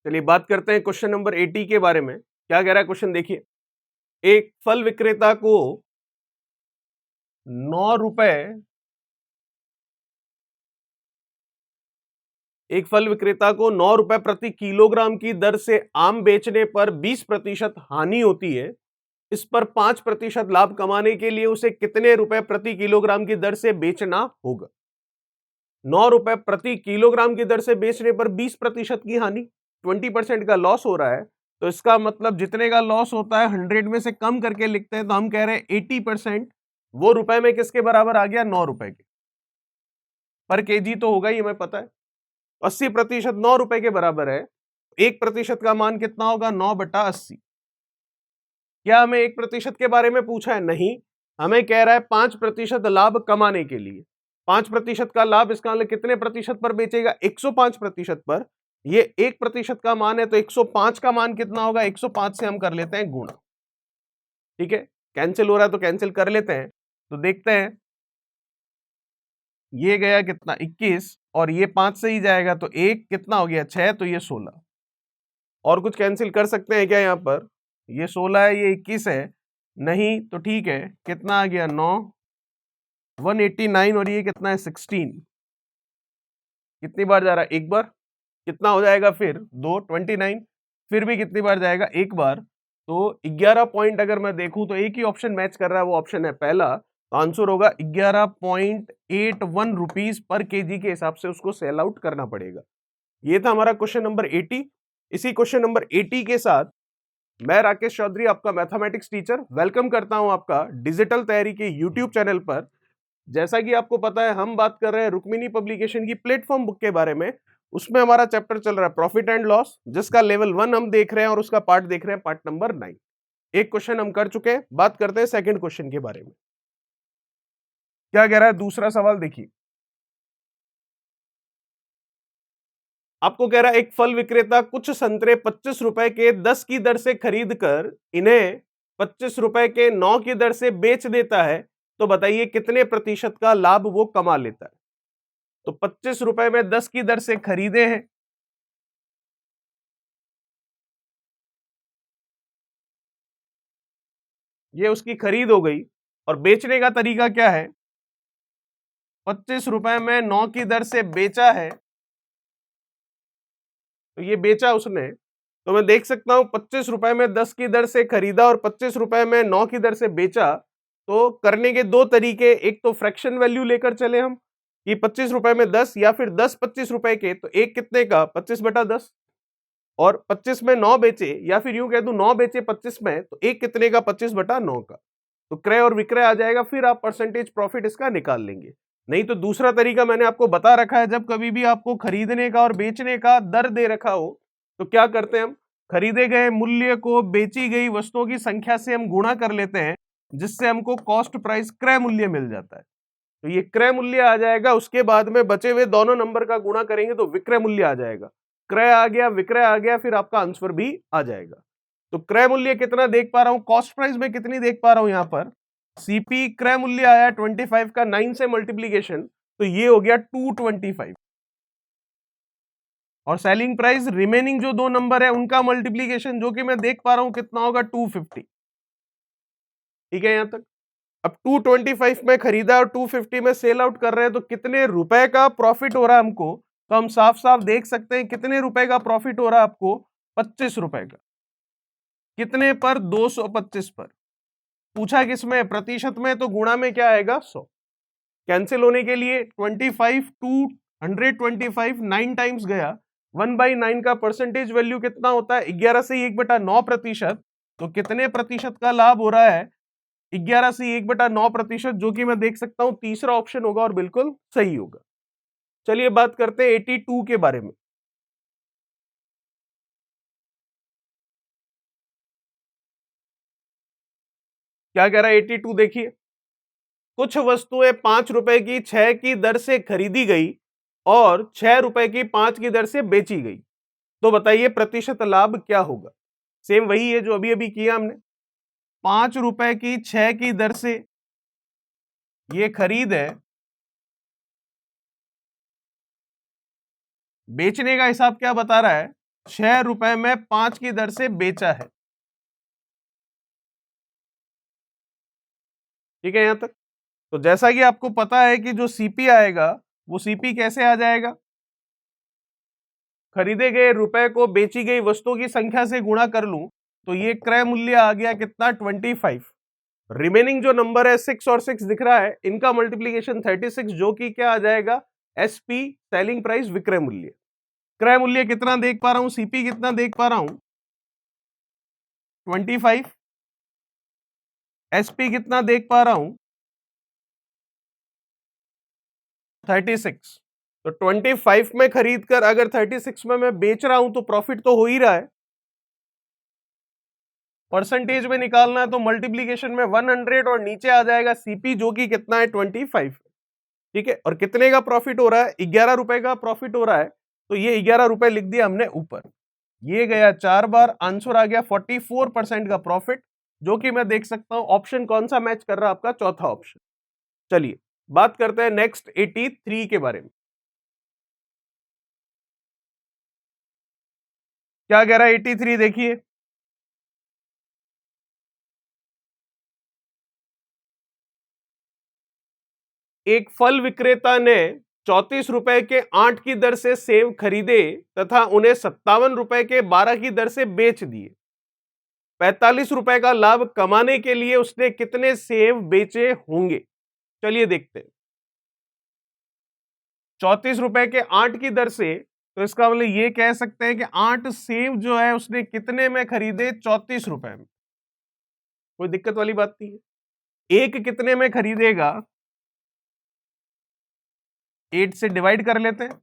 चलिए बात करते हैं क्वेश्चन नंबर 80 के बारे में। क्या कह रहा है क्वेश्चन, देखिए। एक फल विक्रेता को 9 रुपए एक फल विक्रेता को 9 रुपए प्रति किलोग्राम की दर से आम बेचने पर 20% हानि होती है। इस पर 5% लाभ कमाने के लिए उसे कितने रुपए प्रति किलोग्राम की दर से बेचना होगा? 9 रुपए प्रति किलोग्राम की दर से बेचने पर 20% की हानि, 20% का लॉस हो रहा है। तो इसका मतलब जितने का लॉस होता है 100 में से कम करके लिखते हैं, तो हम कह रहे हैं 80% वो रुपए में किसके बराबर आ गया? 9 रुपए के। पर केजी तो होगा ही, हमें पता है। 80% 9 रुपए के बराबर है। 1% का मान कितना होगा? 9/80। क्या हमें 1% के बारे में पूछा है? नहीं, हमें कह रहा है 5% लाभ कमाने के लिए। 5% का लाभ, इसका मतलब कितने प्रतिशत पर बेचेगा? 105% पर। ये 1% का मान है, तो 105 का मान कितना होगा? 105 से हम कर लेते हैं गुणा। ठीक है, कैंसिल हो रहा है तो कैंसिल कर लेते हैं। तो देखते हैं, ये गया कितना? 21, और ये 5 से ही जाएगा तो 1 कितना हो गया? 6, तो ये 16। और कुछ कैंसिल कर सकते हैं क्या? यहां पर ये 16 है, ये 21 है, नहीं तो ठीक है, कितना आ गया? 9, 189, और ये कितना है? 16। कितनी बार जा रहा है? एक बार। कितना हो जाएगा फिर? 2, 29। फिर भी कितनी बार जाएगा? एक बार। तो 11 पॉइंट अगर मैं देखूं तो एक ही ऑप्शन मैच कर रहा है, वो ऑप्शन है पहला। तो आंसर होगा 11.81 रुपीज पर केजी के हिसाब से उसको सेल आउट करना पड़ेगा। ये था हमारा क्वेश्चन नंबर 80। इसी क्वेश्चन नंबर 80 के साथ मैं राकेश चौधरी, आपका मैथमेटिक्स टीचर, वेलकम करता हूं आपका डिजिटल तैयारी के यूट्यूब चैनल पर। जैसा कि आपको पता है, हम बात कर रहे हैं रुक्मिणी पब्लिकेशन की प्लेटफॉर्म बुक के बारे में। उसमें हमारा चैप्टर चल रहा है प्रॉफिट एंड लॉस, जिसका लेवल 1 हम देख रहे हैं और उसका पार्ट देख रहे हैं, पार्ट नंबर 9। एक क्वेश्चन हम कर चुके हैं, बात करते हैं सेकंड क्वेश्चन के बारे में। क्या कह रहा है दूसरा सवाल, देखिए। आपको कह रहा है एक फल विक्रेता कुछ संतरे 25 रुपए के 10 की दर से खरीद कर इन्हें 25 रुपए के 9 की दर से बेच देता है। तो बताइए कितने प्रतिशत का लाभ वो कमा लेता है? तो 25 रुपए में 10 की दर से खरीदे हैं, ये उसकी खरीद हो गई। और बेचने का तरीका क्या है? 25 रुपए में 9 की दर से बेचा है, तो ये बेचा उसने। तो मैं देख सकता हूं 25 रुपए में 10 की दर से खरीदा और 25 रुपए में 9 की दर से बेचा। तो करने के दो तरीके, एक तो फ्रैक्शन वैल्यू लेकर चले हम कि 25 रुपए में 10, या फिर 10 25 रुपए के, तो एक कितने का? 25/10। और 25 में 9 बेचे, या फिर यूं कह दूं 9 बेचे 25 में, तो एक कितने का? 25/9 का। तो क्रय और विक्रय आ जाएगा, फिर आप परसेंटेज प्रॉफिट इसका निकाल लेंगे। नहीं तो दूसरा तरीका मैंने आपको बता रखा है, जब कभी भी आपको खरीदने का और बेचने का दर दे रखा हो, तो क्या करते हैं हम? खरीदे गए मूल्य को बेची गई वस्तुओं की संख्या से हम गुणा कर लेते हैं, जिससे हमको कॉस्ट प्राइस क्रय मूल्य मिल जाता है। तो ये क्रय मूल्य आ जाएगा, उसके बाद में बचे हुए दोनों नंबर का गुणा करेंगे तो विक्रय मूल्य आ जाएगा। क्रय आ गया, विक्रय आ गया, फिर आपका आंसर भी आ जाएगा। तो क्रय मूल्य कितना देख पा रहा हूं? कॉस्ट प्राइस में कितनी देख पा रहा हूं? यहां पर सीपी क्रय मूल्य आया 25 का 9 से मल्टीप्लीकेशन, तो ये हो गया 225। और सेलिंग प्राइस रिमेनिंग जो दो नंबर है उनका मल्टीप्लीकेशन, जो कि मैं देख पा रहा हूं कितना होगा? 250। ठीक है यहां तक। अब 225 में खरीदा और 250 में सेल आउट कर रहे हैं, तो कितने रुपए का प्रॉफिट हो रहा है हमको? तो हम साफ साफ देख सकते हैं कितने रुपए का प्रॉफिट हो रहा है आपको? 25 रुपए का। कितने पर? 225 पर। पूछा किसमें? प्रतिशत में, तो गुणा में क्या आएगा? 100। कैंसिल होने के लिए 25 टू 125 9 टाइम्स गया। 1/9 का परसेंटेज वैल्यू कितना होता है? 11 से 1/9%। तो कितने प्रतिशत का लाभ हो रहा है? 11 से 1/9%, जो कि मैं देख सकता हूं तीसरा ऑप्शन होगा और बिल्कुल सही होगा। चलिए बात करते हैं 82 के बारे में। क्या कह रहा है 82? देखिए, कुछ वस्तुएं 5 रुपए की 6 की दर से खरीदी गई और 6 रुपए की 5 की दर से बेची गई। तो बताइए प्रतिशत लाभ क्या होगा? सेम वही है जो अभी अभी किया हमने। 5 रुपए की 6 की दर से ये खरीद है, बेचने का हिसाब क्या बता रहा है? ₹6 में 5 की दर से बेचा है। ठीक है यहां तक। तो जैसा कि आपको पता है कि जो सीपी आएगा वो सीपी कैसे आ जाएगा, खरीदे गए रुपए को बेची गई वस्तुओं की संख्या से गुणा कर लूं तो ये क्रय मूल्य आ गया कितना 25। रिमेनिंग जो नंबर है 6 और 6 दिख रहा है, इनका मल्टीप्लीकेशन 36 जो कि क्या आ जाएगा एसपी सेलिंग प्राइस विक्रय मूल्य। क्रय मूल्य कितना देख पा रहा हूं, सीपी कितना देख पा रहा हूं 25, एसपी कितना देख पा रहा हूं 36। तो 25 में खरीद कर अगर 36 में मैं बेच रहा हूं तो प्रॉफिट तो हो ही रहा है। परसेंटेज में निकालना है तो मल्टीप्लीकेशन में 100 और नीचे आ जाएगा सीपी जो कि कितना है 25। ठीक है, और कितने का प्रॉफिट हो रहा है 11 रुपए का प्रॉफिट हो रहा है, तो ये 11 रुपए लिख दिया हमने ऊपर। ये गया 4 बार, आंसर आ गया 44% का प्रॉफिट, जो कि मैं देख सकता हूं ऑप्शन कौन सा मैच कर रहा है, आपका चौथा ऑप्शन। चलिए बात करते हैं नेक्स्ट 83 के बारे में। क्या कह रहा है 83, देखिए एक फल विक्रेता ने 34 रुपए के 8 की दर से सेब खरीदे तथा उन्हें 57 रुपए के 12 की दर से बेच दिए। 45 रुपए का लाभ कमाने के लिए उसने कितने सेब बेचे होंगे। चलिए देखते हैं। 34 रुपए के 8 की दर से, तो इसका मतलब ये कह सकते हैं कि 8 सेब जो है उसने कितने में खरीदे 34 रुपए में। कोई दिक्कत वाली बात नहीं है। एक कितने में खरीदेगा, 8 से डिवाइड कर लेते हैं।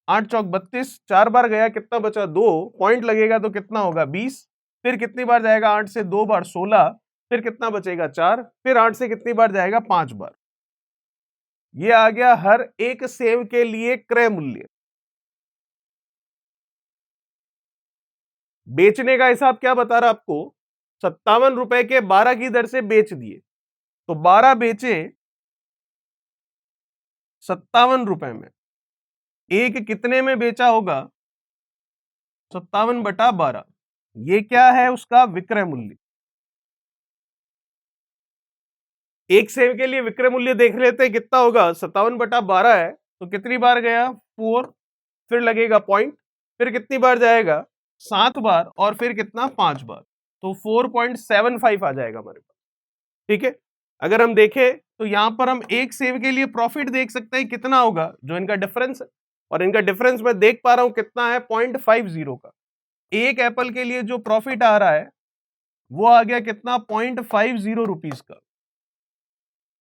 8 चौक 32, 4 बार गया कितना बचा 2, पॉइंट लगेगा तो कितना होगा 20। फिर कितनी बार जाएगा 8 से 2 बार 16, फिर कितना बचेगा 4, फिर 8 से कितनी बार जाएगा 5 बार। ये आ गया हर एक सेब के लिए क्रय मूल्य। बेचने का हिसाब क्या बता रहा आपको, 57 रुपए के 12 की दर से बेच दिए, तो 12 बेचे 57 रुपए में, एक कितने में बेचा होगा 57/12। ये क्या है उसका विक्रय मूल्य। एक सेब के लिए विक्रय मूल्य देख लेते हैं कितना होगा, 57/12 है तो कितनी बार गया 4, फिर लगेगा पॉइंट, फिर कितनी बार जाएगा 7 बार, और फिर कितना 5 बार, तो 4.75 आ जाएगा हमारे पास। ठीक है, अगर हम देखें तो यहां पर हम एक सेब के लिए प्रॉफिट देख सकते हैं कितना होगा, जो इनका डिफरेंस है, और इनका डिफरेंस मैं देख पा रहा हूं कितना है 0.50 का। एक एप्पल के लिए जो प्रॉफिट आ रहा है वो आ गया कितना 0.50 रुपीज का।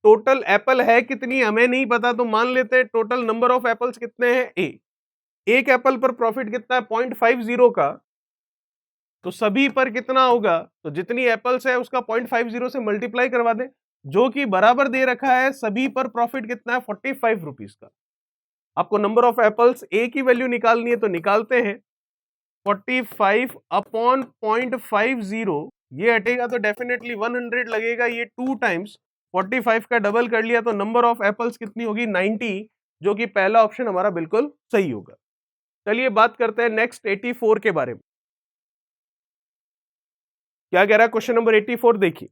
टोटल एप्पल है कितनी हमें नहीं पता, तो मान लेते हैं टोटल नंबर ऑफ एप्पल्स कितने हैं एक एप्पल पर प्रॉफिट कितना है 0.50 का, तो सभी पर कितना होगा, तो जितनी एप्पल्स है उसका 0.50 से मल्टीप्लाई करवा दें, जो कि बराबर दे रखा है सभी पर प्रॉफिट कितना है 45 रुपीज का। आपको नंबर ऑफ एप्पल्स ए की वैल्यू निकालनी है तो निकालते हैं, 45 अपॉन 0.50, ये हटेगा तो डेफिनेटली 100 लगेगा, ये 2 टाइम्स 45 का डबल कर लिया तो नंबर ऑफ एप्पल्स कितनी होगी 90, जो कि पहला ऑप्शन हमारा बिल्कुल सही होगा। चलिए बात करते हैं नेक्स्ट 84 के बारे में। क्या कह रहा है क्वेश्चन नंबर 84, देखिए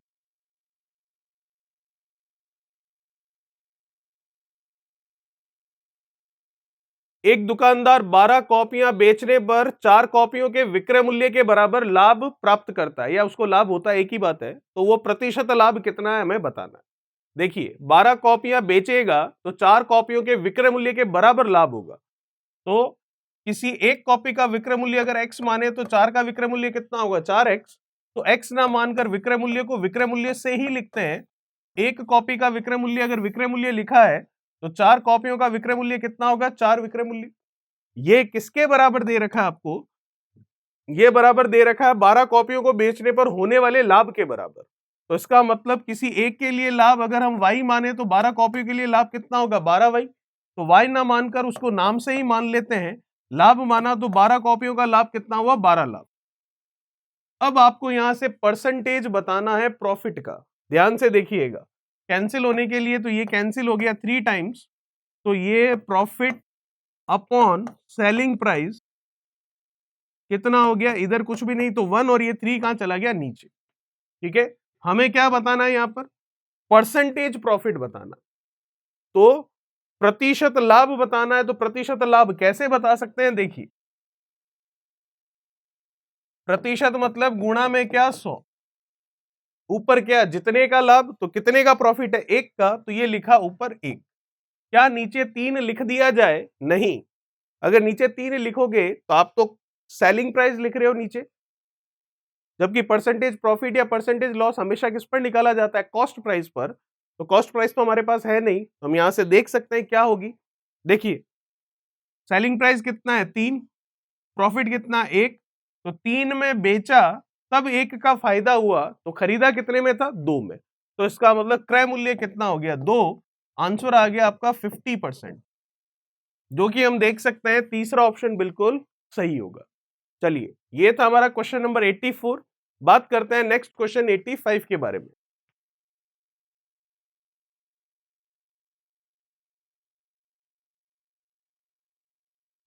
एक दुकानदार 12 कॉपियां बेचने पर 4 कॉपियों के विक्रय मूल्य के बराबर लाभ प्राप्त करता है, या उसको लाभ होता है, एक ही बात है, तो वो प्रतिशत लाभ कितना है हमें बताना है। देखिए 12 कॉपियां बेचेगा तो 4 कॉपियों के विक्रय मूल्य के बराबर लाभ होगा, तो किसी एक कॉपी का विक्रय मूल्य अगर x माने तो 4 का विक्रय मूल्य कितना होगा 4x, तो x ना मानकर विक्रय मूल्य को विक्रय मूल्य से ही लिखते हैं। एक कॉपी का विक्रय मूल्य अगर विक्रय मूल्य लिखा है तो 4 कॉपियों का विक्रय मूल्य कितना होगा 4 विक्रय मूल्य। ये किसके बराबर दे रखा है आपको, ये बराबर दे रखा है 12 कॉपियों को बेचने पर होने वाले लाभ के बराबर। तो इसका मतलब किसी एक के लिए लाभ अगर हम y माने तो 12 कॉपियों के लिए लाभ कितना होगा 12y, तो y ना मानकर उसको नाम से ही मान लेते हैं, लाभ माना तो 12 कॉपियों का लाभ कितना हुआ 12 लाख। अब आपको यहां से परसेंटेज बताना है प्रॉफिट का, ध्यान से देखिएगा, कैंसिल होने के लिए तो ये कैंसिल हो गया 3 टाइम्स, तो ये प्रॉफिट अपॉन सेलिंग प्राइस कितना हो गया, इधर कुछ भी नहीं तो 1 और ये 3 कहां चला गया, नीचे। ठीक है, हमें क्या बताना है यहां पर, परसेंटेज प्रॉफिट बताना। तो प्रतिशत लाभ बताना है, तो प्रतिशत लाभ कैसे बता सकते हैं, देखिए प्रतिशत मतलब गुणा में क्या 100, ऊपर क्या जितने का लाभ, तो कितने का प्रॉफिट है, 1 का, तो ये लिखा ऊपर 1। क्या नीचे 3 लिख दिया जाए, नहीं, अगर नीचे 3 लिखोगे तो आप तो सेलिंग प्राइस लिख रहे हो नीचे, जबकि परसेंटेज प्रॉफिट या परसेंटेज लॉस हमेशा किस पर निकाला जाता है, कॉस्ट प्राइस पर। तो कॉस्ट प्राइस तो हमारे पास है नहीं, हम यहां से देख सकते हैं क्या होगी। देखिए सेलिंग प्राइस कितना है 3, प्रॉफिट कितना 1, तो 3 में बेचा तब 1 का फायदा हुआ, तो खरीदा कितने में था, 2 में, तो इसका मतलब क्रय मूल्य कितना हो गया, 2। आंसर आ गया आपका 50%, जो कि हम देख सकते हैं तीसरा ऑप्शन बिल्कुल सही होगा। चलिए ये था हमारा क्वेश्चन नंबर 84। बात करते हैं नेक्स्ट क्वेश्चन 85 के बारे में।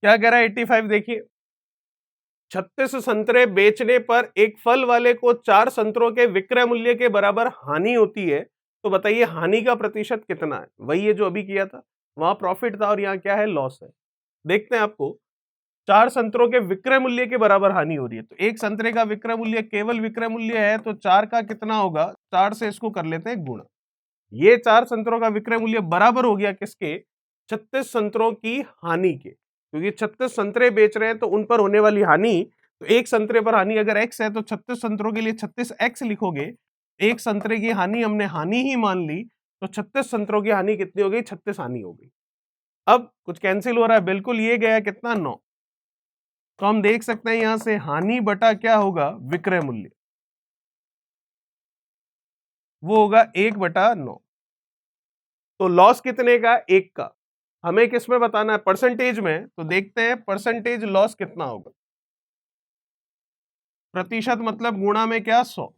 क्या कह रहा है 85, देखिए 36 संतरे बेचने पर एक फल वाले को 4 संतरों के विक्रय मूल्य के बराबर हानि होती है, तो बताइए हानि का प्रतिशत कितना है। वही है जो अभी किया था, वहां प्रॉफिट था और यहाँ क्या है, लॉस है। देखते हैं आपको, 4 संतरों के विक्रय मूल्य के बराबर हानि हो रही है, तो एक संतरे का विक्रय मूल्य केवल विक्रय मूल्य है, तो 4 का कितना होगा, 4 से इसको कर लेते हैं गुणा। ये 4 संतरों का विक्रय मूल्य बराबर हो गया किसके, 36 संतरों की हानि के, क्योंकि 36 संतरे बेच रहे हैं तो उन पर होने वाली हानि, तो एक संतरे पर हानि अगर x है तो 36 संतरों के लिए 36x लिखोगे। एक संतरे की हानि हमने हानि ही मान ली, तो 36 संतरों की हानि कितनी हो गई, 36 हानि हो गई। अब कुछ कैंसिल हो रहा है, बिल्कुल ये गया कितना 9, तो हम देख सकते हैं यहां से हानि बटा क्या होगा, विक्रय मूल्य, वो होगा 1/9। तो लॉस कितने का, 1 का। हमें किस में बताना है, परसेंटेज में, तो देखते हैं परसेंटेज लॉस कितना होगा। प्रतिशत मतलब गुणा में क्या 100,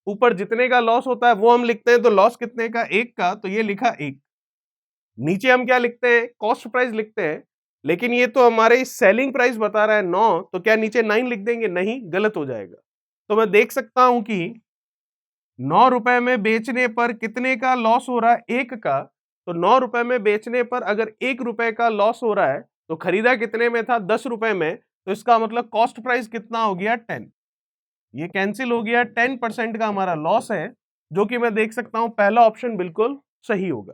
ऊपर जितने का लॉस होता है वो हम लिखते हैं, तो लॉस कितने का, 1 का, तो ये लिखा 1। नीचे हम क्या लिखते हैं, कॉस्ट प्राइस लिखते हैं, लेकिन ये तो हमारे सेलिंग प्राइस बता रहा है 9, तो क्या नीचे 9 लिख देंगे, नहीं, गलत हो जाएगा। तो मैं देख सकता हूं कि 9 रुपए में बेचने पर कितने का लॉस हो रहा है, 1 का, तो 9 रुपए में बेचने पर अगर 1 रुपए का लॉस हो रहा है, तो खरीदा कितने में था, 10 रुपए में, तो इसका मतलब कॉस्ट प्राइस कितना हो गया, 10। ये कैंसिल हो गया, 10% का हमारा लॉस है, जो कि मैं देख सकता हूं पहला ऑप्शन बिल्कुल सही होगा।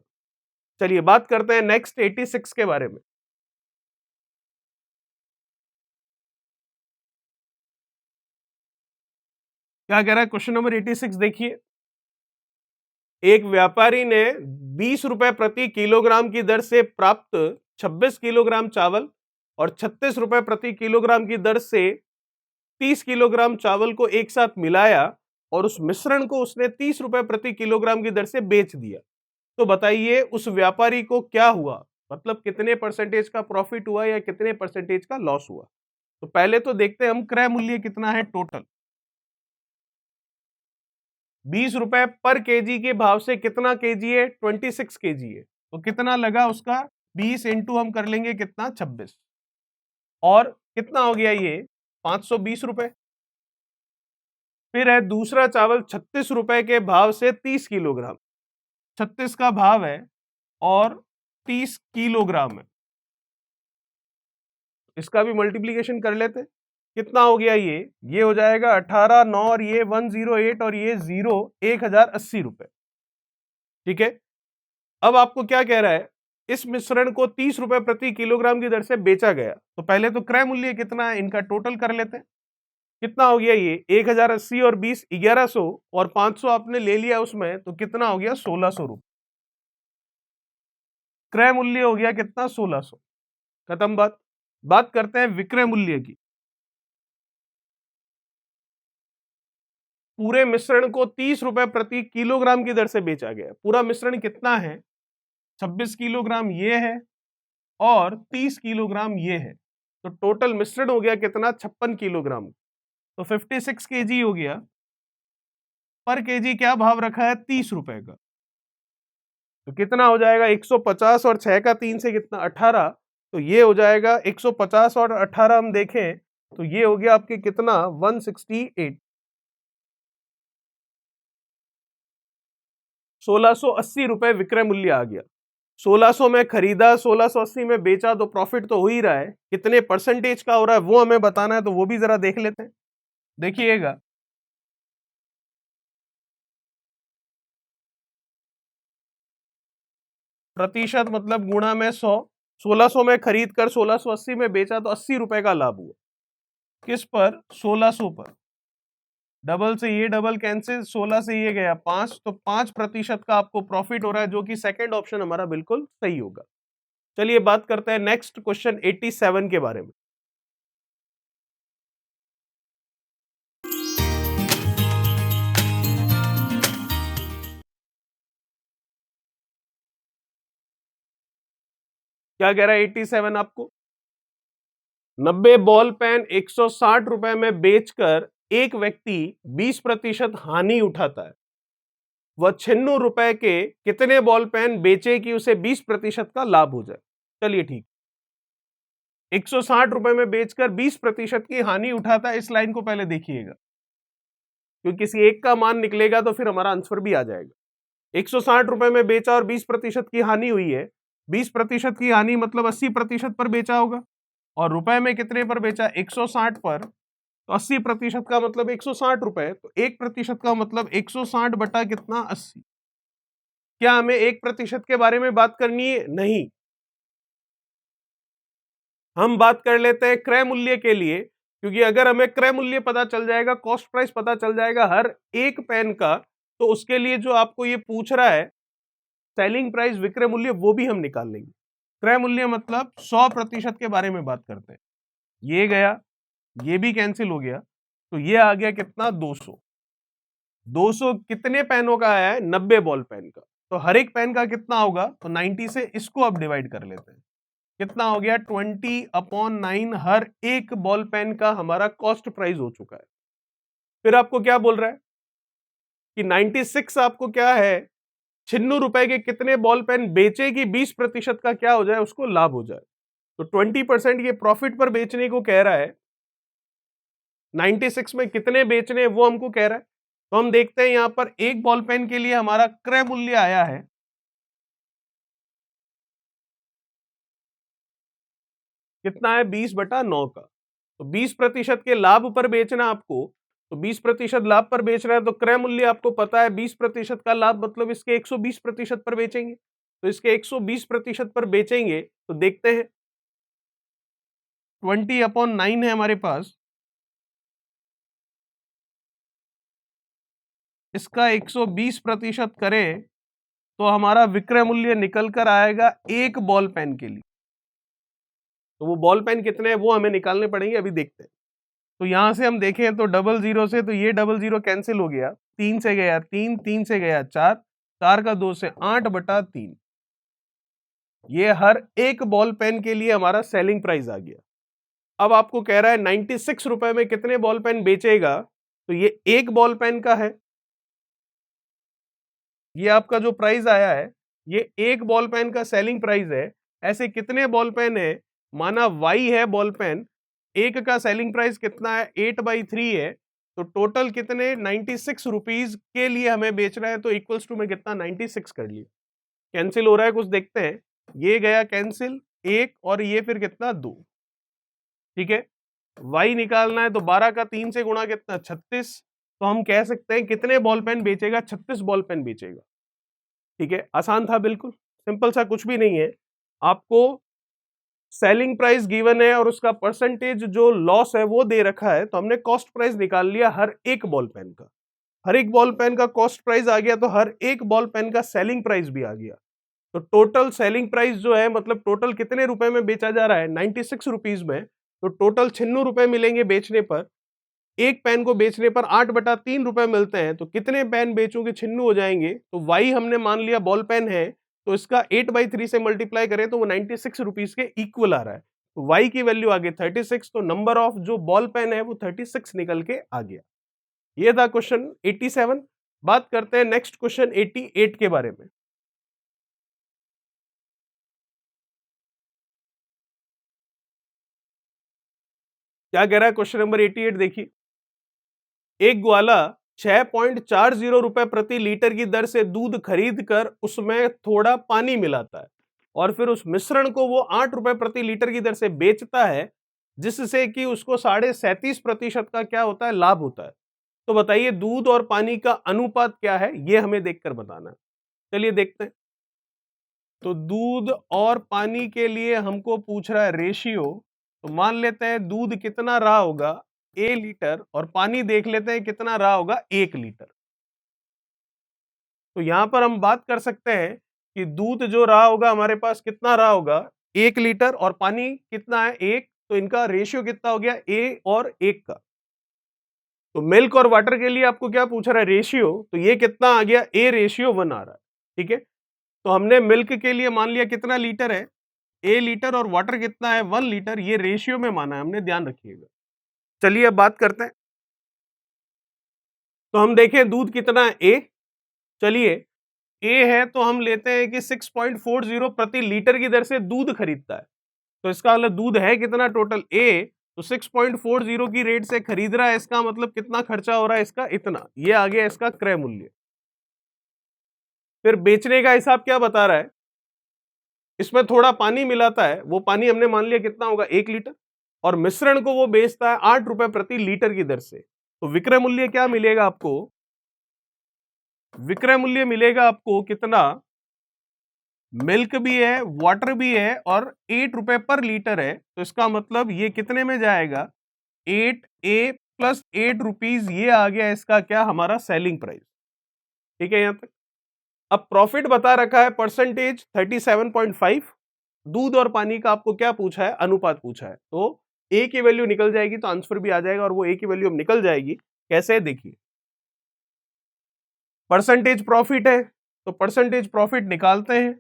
चलिए बात करते हैं नेक्स्ट 86 के बारे में। क्या कह रहा है क्वेश्चन नंबर 86, देखिए एक व्यापारी ने 20 रुपए प्रति किलोग्राम की दर से प्राप्त 26 किलोग्राम चावल और 36 रुपए प्रति किलोग्राम की दर से 30 किलोग्राम चावल को एक साथ मिलाया और उस मिश्रण को उसने 30 रुपए प्रति किलोग्राम की दर से बेच दिया, तो बताइए उस व्यापारी को क्या हुआ, मतलब कितने परसेंटेज का प्रॉफिट हुआ या कितने परसेंटेज का लॉस हुआ। तो पहले तो देखते हैं हम क्रय मूल्य कितना है टोटल, 20 रुपए पर केजी के भाव से कितना केजी है, 26 केजी है, तो कितना लगा उसका, 20 इंटू हम कर लेंगे कितना, 26, और कितना हो गया ये 520 रुपए। फिर है दूसरा चावल 36 रुपए के भाव से 30 किलोग्राम, 36 का भाव है और 30 किलोग्राम है, इसका भी मल्टीप्लीकेशन कर लेते हैं, कितना हो गया ये हो जाएगा 18 9 और ये 108 और ये 0 1080 रुपए। ठीक है, अब आपको क्या कह रहा है, इस मिश्रण को 30 रुपए प्रति किलोग्राम की दर से बेचा गया, तो पहले तो क्रय मूल्य कितना है, इनका टोटल कर लेते हैं, कितना हो गया ये 1080 और 20 1100 और 500 आपने ले लिया उसमें, तो कितना हो गया 1600 रुपए। क्रय मूल्य हो गया कितना 1600, खत्म बात। बात करते हैं विक्रय मूल्य की। पूरे मिश्रण को 30 रुपए प्रति किलोग्राम की दर से बेचा गया, पूरा मिश्रण कितना है, 26 किलोग्राम ये है और 30 किलोग्राम ये है, तो टोटल मिश्रण हो गया कितना 56 किलोग्राम, तो 56 केजी हो गया। पर केजी क्या भाव रखा है, 30 रुपए का, तो कितना हो जाएगा 150 और 6 का 3 से कितना 18, तो ये हो जाएगा 150 और 18 हम देखें तो ये हो गया आपके कितना 168, 1680 रुपए विक्रय मूल्य आ गया। 1600 में खरीदा, 1680 में बेचा, तो प्रॉफिट तो हो ही रहा है। कितने परसेंटेज का हो रहा है वो हमें बताना है, तो वो भी जरा देख लेते हैं। देखिएगा, प्रतिशत मतलब गुणा में 100। 1600 में खरीद कर 1680 में बेचा तो 80 रुपए का लाभ हुआ। किस पर? 1600 पर। डबल से ये डबल कैंसिल, 16 से ये गया 5, तो 5% का आपको प्रॉफिट हो रहा है, जो कि सेकंड ऑप्शन हमारा बिल्कुल सही होगा। चलिए बात करते हैं नेक्स्ट क्वेश्चन 87 के बारे में। क्या कह रहा है 87 आपको? 90 बॉल पेन 160 रुपए में बेचकर एक व्यक्ति 20% हानि उठाता है। वह 96 रुपए के कितने बॉल पेन बेचे कि उसे 20% का लाभ हो जाए? चलिए ठीक, 160 रुपए में बेचकर 20% की हानि उठाता है, इस लाइन को पहले देखिएगा, क्योंकि किसी एक का मान निकलेगा तो फिर हमारा आंसर भी आ जाएगा। 160 रुपए में बेचा और 20% की हानि हुई है। 20% की हानि मतलब 80% पर बेचा होगा, और रुपए में कितने पर बेचा? 160 पर, तो 80% का मतलब 160 रुपए, तो 1% का मतलब 160 बटा कितना? 80। क्या हमें 1% के बारे में बात करनी है? नहीं, हम बात कर लेते हैं क्रय मूल्य के लिए, क्योंकि अगर हमें क्रय मूल्य पता चल जाएगा, कॉस्ट प्राइस पता चल जाएगा हर एक पेन का, तो उसके लिए जो आपको ये पूछ रहा है सेलिंग प्राइस, विक्रय मूल्य, वो भी हम निकाल लेंगे। क्रय मूल्य मतलब 100% के बारे में बात करते हैं। ये गया, ये भी कैंसिल हो गया, तो ये आ गया कितना? 200। 200 कितने पेनों का आया है? 90 बॉल पेन का। तो हर एक पेन का कितना होगा? तो 90 से इसको अब डिवाइड कर लेते हैं। कितना हो गया? 20/9 हर एक बॉल पेन का हमारा कॉस्ट प्राइस हो चुका है। फिर आपको क्या बोल रहा है कि 96 आपको क्या है, 96 रुपए के कितने बॉल पेन बेचे कि 20% का क्या हो जाए, उसको लाभ हो जाए। तो 20% ये प्रॉफिट पर बेचने को कह रहा है। 96 में कितने बेचने हैं वो हमको कह रहा है। तो हम देखते हैं यहां पर एक बॉल पेन के लिए हमारा क्रय मूल्य आया है कितना है? 20/9 का। तो 20% के लाभ पर बेचना आपको, तो 20% लाभ पर बेच रहा है, तो क्रय मूल्य आपको पता है 20% का लाभ मतलब इसके 120% पर बेचेंगे। तो इसके 120% पर बेचेंगे, तो देखते हैं 20/9 है हमारे पास, इसका 120% करें तो हमारा विक्रय मूल्य निकल कर आएगा एक बॉल पेन के लिए। तो वो बॉल पेन कितने हैं वो हमें निकालने पड़ेंगे, अभी देखते हैं। तो यहां से हम देखें तो 00 से, तो ये 00 कैंसिल हो गया, 3 से गया 3, 3 से गया 4, 4 का 2 से 8/3। ये हर एक बॉल पेन के लिए हमारा सेलिंग प्राइस आ गया। अब आपको कह रहा है 96 रुपए में कितने बॉल पेन बेचेगा, तो ये एक बॉल पेन का है। ये आपका जो प्राइस आया है, ये एक बॉल पेन का सेलिंग प्राइस है। ऐसे कितने बॉल पेन है? माना y है बॉल पेन, एक का सेलिंग प्राइस कितना है? 8/3 है। तो टोटल कितने? 96 रुपीज के लिए हमें बेच रहा है, तो इक्वल्स टू में कितना? 96 कर लिया। कैंसिल हो रहा है कुछ, देखते हैं। ये गया कैंसिल, एक, और ये फिर कितना? 2। ठीक है, y निकालना है, तो 12 का 3 से गुणा कितना? 36। तो हम कह सकते हैं कितने बॉल पेन बेचेगा? 36 बॉल पेन बेचेगा। ठीक है, आसान था बिल्कुल, सिंपल सा, कुछ भी नहीं है। आपको सेलिंग प्राइस गिवन है और उसका परसेंटेज जो लॉस है वो दे रखा है, तो हमने कॉस्ट प्राइस निकाल लिया हर एक बॉल पेन का। हर एक बॉल पेन का कॉस्ट प्राइस आ गया, तो हर एक बॉल पेन का सेलिंग प्राइस भी आ गया। तो टोटल सेलिंग प्राइस जो है, मतलब टोटल कितने रुपए में बेचा जा रहा है? 96 रुपीज में। तो टोटल 96 रुपए मिलेंगे बेचने पर। एक पेन को बेचने पर 8/3 रुपए मिलते हैं, तो कितने पेन बेचूंगे 96 हो जाएंगे। तो वाई हमने मान लिया बॉल पेन है, तो इसका 8/3 से मल्टीप्लाई करें तो वो 96 रुपीज के इक्वल आ रहा है। तो वाई की वैल्यू आ गई 36, तो नंबर ऑफ जो बॉल पेन है वो 36 निकल के आ गया। ये था क्वेश्चन 87। बात करते हैं नेक्स्ट क्वेश्चन 88 के बारे में। क्या कह रहा है क्वेश्चन नंबर 88, देखिए, एक ग्वाला 6.40 रुपए प्रति लीटर की दर से दूध खरीद कर उसमें थोड़ा पानी मिलाता है और फिर उस मिश्रण को वो 8 रुपए प्रति लीटर की दर से बेचता है, जिससे कि उसको 37.5% का क्या होता है, लाभ होता है। तो बताइए दूध और पानी का अनुपात क्या है, ये हमें देखकर बताना है। चलिए देखते हैं। तो दूध और पानी के लिए हमको पूछ रहा है रेशियो, तो मान लेते हैं दूध कितना रहा होगा, A लीटर, और पानी देख लेते हैं कितना रहा होगा, 1 लीटर। तो यहां पर हम बात कर सकते हैं कि दूध जो रहा होगा हमारे पास कितना रहा होगा, 1 लीटर, और पानी कितना है, 1, तो इनका रेशियो कितना हो गया, A और 1 का। तो मिल्क और वाटर के लिए आपको क्या पूछ रहा है, रेशियो, तो ये कितना आ गया, A:1 आ रहा है। ठीक है, तो हमने मिल्क के लिए मान लिया कितना लीटर है, A लीटर, और वाटर कितना है, 1 लीटर, ये रेशियो में माना है हमने, ध्यान रखिएगा। चलिए अब बात करते हैं। तो हम देखें दूध कितना है, A, चलिए A है तो हम लेते हैं कि 6.40 प्रति लीटर की दर से दूध खरीदता है। तो इसका मतलब दूध है कितना टोटल, A, तो 6.40 की रेट से खरीद रहा है, इसका मतलब कितना खर्चा हो रहा है इसका, इतना, ये आ गया इसका क्रय मूल्य। फिर बेचने का हिसाब क्या बता रहा है, इसमें थोड़ा पानी मिलाता है, वो पानी हमने मान लिया कितना होगा, 1 लीटर, और मिश्रण को वो बेचता है 8 रुपए प्रति लीटर की दर से। तो विक्रय मूल्य क्या मिलेगा आपको, विक्रय मूल्य मिलेगा आपको कितना, मिल्क भी है, वाटर भी है, और 8 रुपए पर लीटर है, तो इसका मतलब ये कितने में जाएगा, 8A प्लस 8 रुपीज, ये आ गया इसका क्या, हमारा सेलिंग प्राइस। ठीक है, यहां तक। अब प्रॉफिट बता रखा है परसेंटेज 37.5, दूध और पानी का आपको क्या पूछा है, अनुपात पूछा है, तो ए की वैल्यू निकल जाएगी तो आंसर भी आ जाएगा, और वो ए की वैल्यू अब निकल जाएगी कैसे, देखिए, परसेंटेज प्रॉफिट है तो परसेंटेज प्रॉफिट निकालते हैं।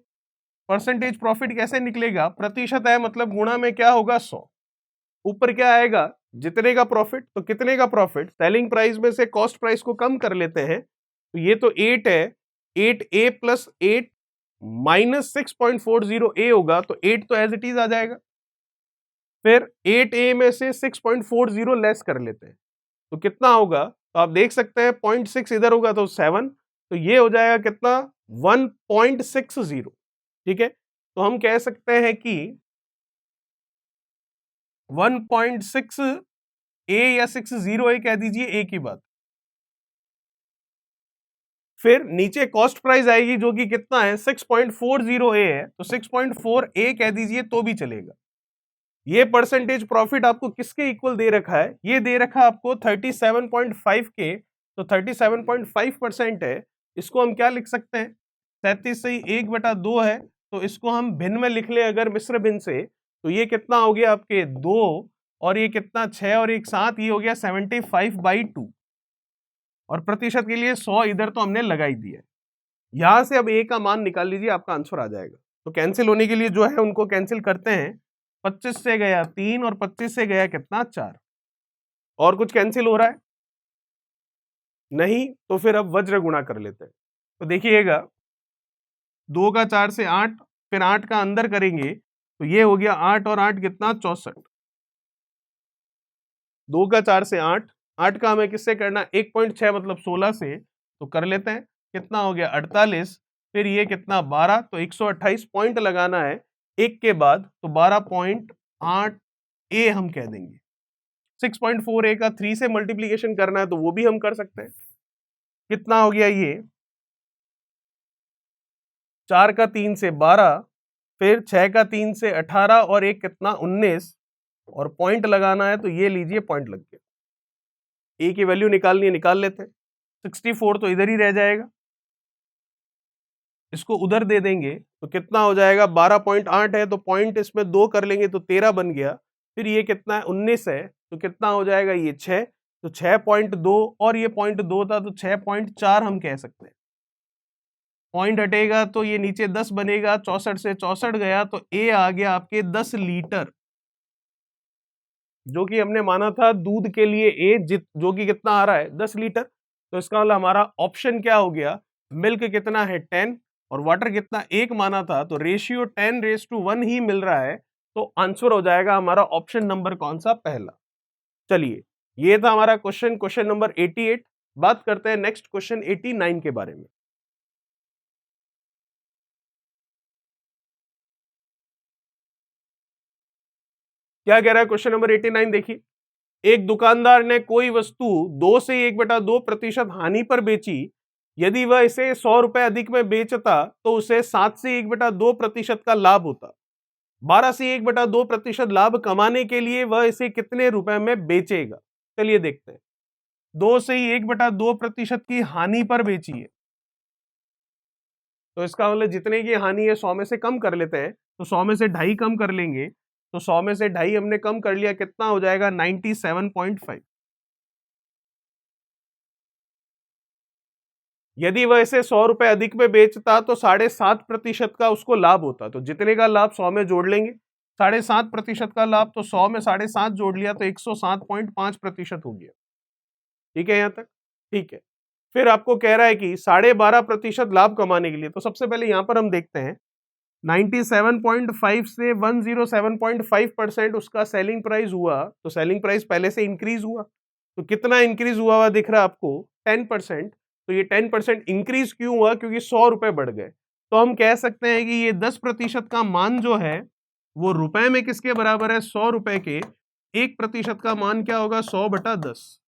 परसेंटेज प्रॉफिट कैसे निकलेगा, प्रतिशत है मतलब गुणा में क्या होगा, 100, ऊपर क्या आएगा, जितने का प्रॉफिट, तो कितने का प्रॉफिट, सेलिंग प्राइस में से कॉस्ट प्राइस को कम कर लेते हैं, तो ये तो 8 है, 8A प्लस 8 माइनस 6.40 A होगा, तो 8 तो एज इट इज आ जाएगा। फिर 8A में से 6.40 लेस कर लेते हैं, तो कितना होगा, तो आप देख सकते हैं 0.6 इधर होगा तो 7, तो ये हो जाएगा कितना, 1.60। ठीक है, तो हम कह सकते हैं कि 1.6A या 60A कह दीजिए, ए की बात। फिर नीचे कॉस्ट प्राइस आएगी जो कि कितना है, 6.40A है, तो 6.4A कह दीजिए तो भी चलेगा। ये परसेंटेज प्रॉफिट आपको किसके इक्वल दे रखा है, ये दे रखा है आपको 37.5 के, तो 37.5% है, इसको हम क्या लिख सकते हैं, 37 से 1/2 है, तो इसको हम भिन्न में लिख ले अगर मिश्र भिन्न से, तो ये कितना हो गया आपके 2, और ये कितना 6 और 1 7, ये हो गया 75/2, और प्रतिशत के लिए 100 इधर तो हमने लगा ही दिया है। यहां से अब ए का मान निकाल लीजिए, आपका आंसर आ जाएगा। तो कैंसिल होने के लिए जो है उनको कैंसिल करते हैं, 25 से गया 3 और 25 से गया कितना, 4, और कुछ कैंसिल हो रहा है नहीं, तो फिर अब वज्र गुणा कर लेते हैं। तो देखिएगा 2 का 4 से 8, फिर 8 का अंदर करेंगे, तो ये हो गया 8 और 8 कितना, 64, 2 का 4 से 8, 8 का हमें किससे करना, 1.6 मतलब 16 से, तो कर लेते हैं, कितना हो गया 48, फिर ये कितना 12, तो 128 पॉइंट लगाना है एक के बाद, तो 12.8 ए हम कह देंगे। 6.4A का 3 से मल्टीप्लीकेशन करना है तो वो भी हम कर सकते हैं, कितना हो गया ये, 4 का 3 से 12, फिर 6 का 3 से 18, और एक कितना 19, और पॉइंट लगाना है तो ये लीजिए पॉइंट लग गया। ए की वैल्यू निकालनी है, निकाल लेते हैं, 64 तो इधर ही रह जाएगा, इसको उधर दे देंगे तो कितना हो जाएगा, 12.8 है तो पॉइंट इसमें 2 कर लेंगे तो 13 बन गया, फिर ये कितना है 19 है, तो कितना हो जाएगा ये 6, तो 6.2, और ये 0.2 था तो 6.4 हम कह सकते हैं। पॉइंट हटेगा तो ये नीचे 10 बनेगा, 64 से 64 गया, तो ए आ गया आपके 10 लीटर, जो कि हमने माना था दूध के लिए ए, जो कि कितना आ रहा है 10 लीटर, तो इसका मतलब हमारा ऑप्शन क्या हो गया, मिल्क कितना है 10 और वाटर कितना 1 माना था, तो रेशियो 10:1 ही मिल रहा है, तो आंसर हो जाएगा हमारा ऑप्शन नंबर कौन सा, पहला। चलिए, ये था हमारा क्वेश्चन नंबर 88। बात करते हैं नेक्स्ट क्वेश्चन 89 के बारे में। क्या कह रहा है क्वेश्चन नंबर 89? देखिए, एक दुकानदार ने कोई वस्तु 2 से 1/2% हानि पर बेची। यदि वह इसे 100 रुपए अधिक में बेचता तो उसे 7 से 1/2% का लाभ होता। 12 से 1/2% लाभ कमाने के लिए वह इसे कितने रुपए में बेचेगा? चलिए देखते हैं। 2 से ही 1/2% की हानि पर बेची है, तो इसका मतलब जितने की हानि है 100 में से कम कर लेते हैं। तो 100 में से 2.5 कम कर लेंगे, तो 100 में से 2.5 हमने कम कर लिया, कितना हो जाएगा? 97.5। यदि वह इसे 100 रुपए अधिक में बेचता तो 7.5% का उसको लाभ होता। तो जितने का लाभ 100 में जोड़ लेंगे, 7.5% का लाभ, तो 100 में 7.5 जोड़ लिया तो 107.5% हो गया। ठीक है यहां तक? ठीक है। फिर आपको कह रहा है कि 12.5% लाभ कमाने के लिए, तो सबसे पहले यहां पर हम देखते हैं 97.5 से 107.5% उसका सेलिंग प्राइस हुआ, तो सेलिंग प्राइस पहले से इंक्रीज हुआ। तो कितना इंक्रीज हुआ हुआ दिख रहा है आपको? 10%। तो ये 10% इंक्रीज क्यों हुआ? क्योंकि 100 रुपए बढ़ गए। तो हम कह सकते हैं कि ये 10% का मान जो है वो रुपए में किसके बराबर है? 100 रुपए के। 1% का मान क्या होगा? 100/10।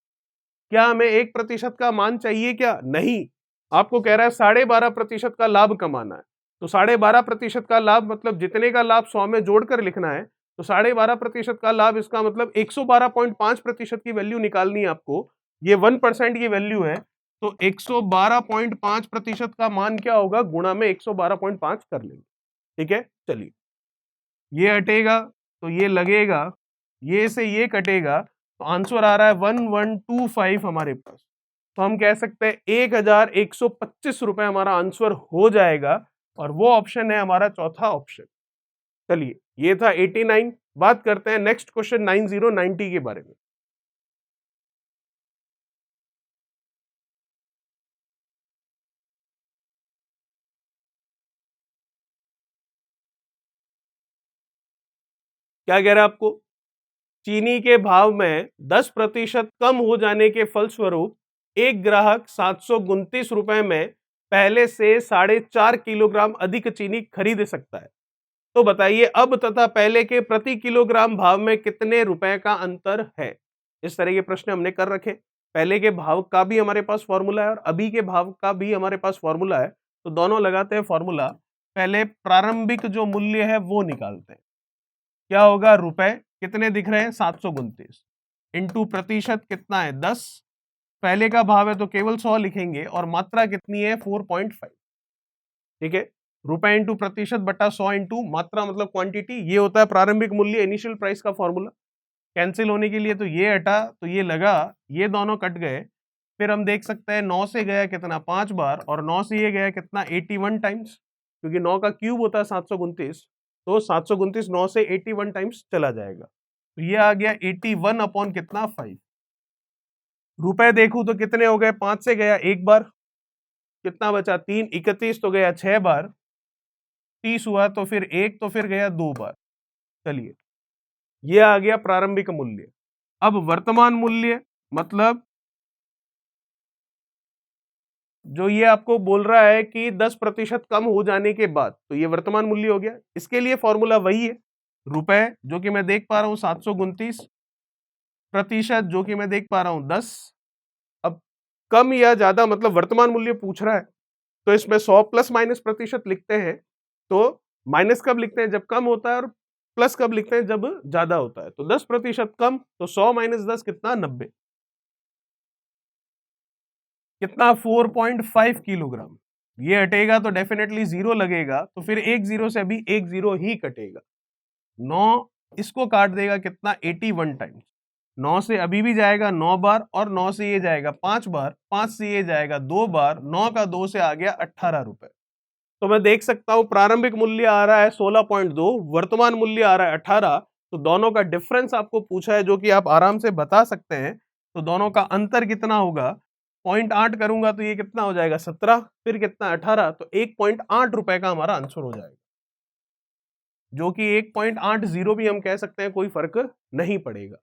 क्या हमें 1% का मान चाहिए क्या? नहीं। आपको कह रहा है 12.5% का लाभ कमाना है। तो 12.5% का लाभ मतलब जितने का लाभ 100 में जोड़कर लिखना है। तो 12.5% का लाभ, इसका मतलब 112.5% की वैल्यू निकालनी है आपको। ये 1% की वैल्यू है, तो 112.5% का मान क्या होगा? गुणा में 112.5 कर लेंगे। ठीक है, चलिए, ये हटेगा तो ये लगेगा, ये से ये कटेगा, तो आंसर आ रहा है 1125 हमारे पास। तो हम कह सकते हैं 1125 रुपए हमारा आंसर हो जाएगा, और वो ऑप्शन है हमारा चौथा ऑप्शन। चलिए, ये था 89। बात करते हैं नेक्स्ट क्वेश्चन 90 के बारे में। क्या कह रहा है आपको? चीनी के भाव में 10% कम हो जाने के फलस्वरूप एक ग्राहक 729 रुपए में पहले से 4.5 किलोग्राम अधिक चीनी खरीद सकता है। तो बताइए अब तथा पहले के प्रति किलोग्राम भाव में कितने रुपए का अंतर है? इस तरह के प्रश्न हमने कर रखे। पहले के भाव का भी हमारे पास फॉर्मूला है और अभी के भाव का भी हमारे पास फॉर्मूला है, तो दोनों लगाते हैं फॉर्मूला। पहले प्रारंभिक जो मूल्य है वो निकालते हैं। क्या होगा? रुपए कितने दिख रहे हैं? 729 इंटू प्रतिशत कितना है? 10। पहले का भाव है तो केवल 100 लिखेंगे, और मात्रा कितनी है? 4.5। ठीक है, रुपए इंटू प्रतिशत बटा 100 इंटू मात्रा मतलब क्वांटिटी, ये होता है प्रारंभिक मूल्य, इनिशियल प्राइस का फॉर्मूला। कैंसिल होने के लिए तो ये हटा, तो ये लगा, ये दोनों कट गए। फिर हम देख सकते हैं 9 से गया कितना? 5 बार, और 9 से ये गया कितना? 81 टाइम्स, क्योंकि 9 का क्यूब होता है 729। तो 729 9 से 81 टाइम्स चला जाएगा, तो ये आ गया 81 अपॉन कितना? 5। रुपए देखूं तो कितने हो गए? 5 से गया एक बार, कितना बचा? 3। 31 तो गया 6 बार, 30 हुआ तो फिर 1, तो फिर गया 2 बार। चलिए, ये आ गया प्रारंभिक मूल्य। अब वर्तमान मूल्य मतलब जो ये आपको बोल रहा है कि 10% कम हो जाने के बाद, तो ये वर्तमान मूल्य हो गया। इसके लिए फॉर्मूला वही है, रुपए जो कि मैं देख पा रहा हूं 729, प्रतिशत जो कि मैं देख पा रहा हूं 10। अब कम या ज्यादा मतलब वर्तमान मूल्य पूछ रहा है, तो इसमें 100 प्लस माइनस प्रतिशत लिखते हैं। तो माइनस कब लिखते हैं? जब कम होता है, और प्लस कब लिखते हैं? जब ज्यादा होता है। तो 10% कम, तो 100 माइनस 10 कितना? 90। कितना? 4.5 किलोग्राम। ये हटेगा तो डेफिनेटली जीरो लगेगा, तो फिर एक जीरो से अभी एक जीरो ही कटेगा। 9 इसको काट देगा कितना? 81 टाइम्स। 9 से अभी भी जाएगा 9 बार, और 9 से ये जाएगा 5 बार, 5 से ये जाएगा 2 बार, 9 का 2 से आ गया 18 रुपए। तो मैं देख सकता हूं प्रारंभिक मूल्य आ रहा है 16.2, वर्तमान मूल्य आ रहा है 18। तो दोनों का डिफरेंस आपको पूछा है, जो कि आप आराम से बता सकते हैं। तो दोनों का अंतर कितना होगा? 0.8 करूंगा तो ये कितना हो जाएगा? 17, फिर कितना? 18, तो 1.8 रुपए का हमारा आंसर हो जाएगा, जो कि 1.80 भी हम कह सकते हैं, कोई फर्क नहीं पड़ेगा।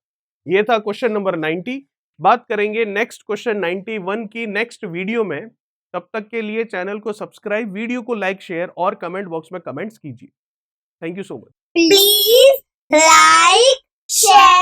ये था क्वेश्चन नंबर 90। बात करेंगे नेक्स्ट क्वेश्चन 91 की नेक्स्ट वीडियो में। तब तक के लिए चैनल को सब्सक्राइब, वीडियो को लाइक, शेयर और कमेंट बॉक्स में कमेंट्स कीजिए। Thank you so much. Please like, share